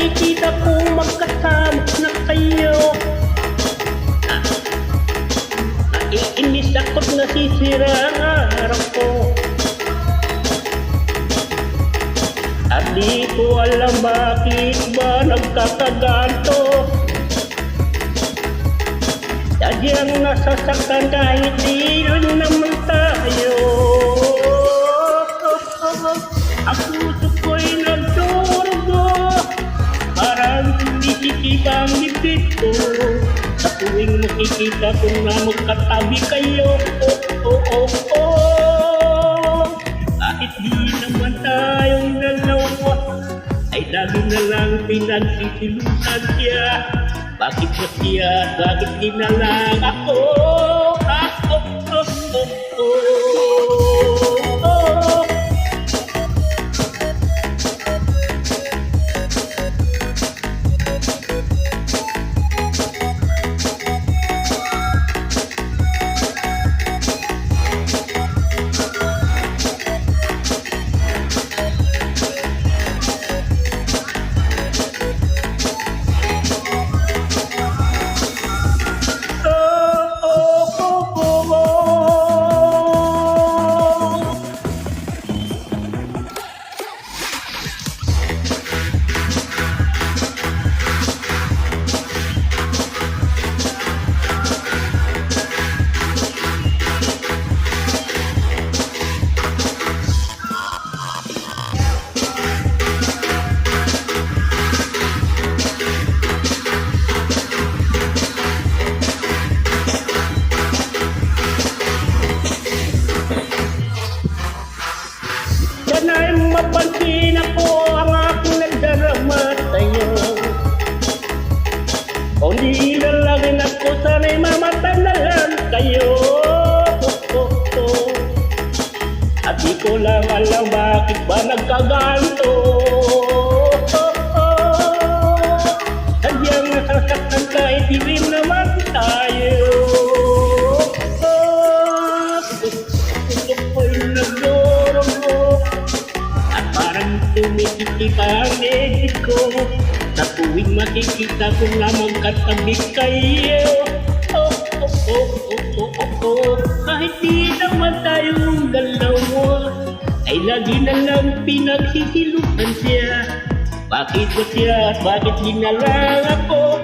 nakikita ko magkasama na kayo. Naiinis ako't nasisira ang araw ko. At di ko alam bakit ba nagkakaganto. Sadyang nasasaktan kahit di rin naman tayo. Ang puso ko'y nagdurugo, parang sumisikip ang bibig ko. Sa tuwing makikita ko na magkatabi kayo. Kahit di naman tayong dalawa, ay lagi na lang pinagsisilusan siya. Bakit ba siya, bakit di na lang ako? Sana'y mapansin ako ang aking nagdarama sa'yo. Kung di lalagin ako, sana'y mamatay na lang kayo. At di ko lang alam bakit ba nagkaganto. Sadyang nasasaktan kahit di rin naman tayo. Puso ko'y nagdurugo, tumitikip ang edit ko. Sa tuwing makikita ko na magkatabi kayo. Kahit di naman tayong dalawa, ay lagi na lang pinagsisilusan siya. Bakit ba siya at bakit di na lang ako?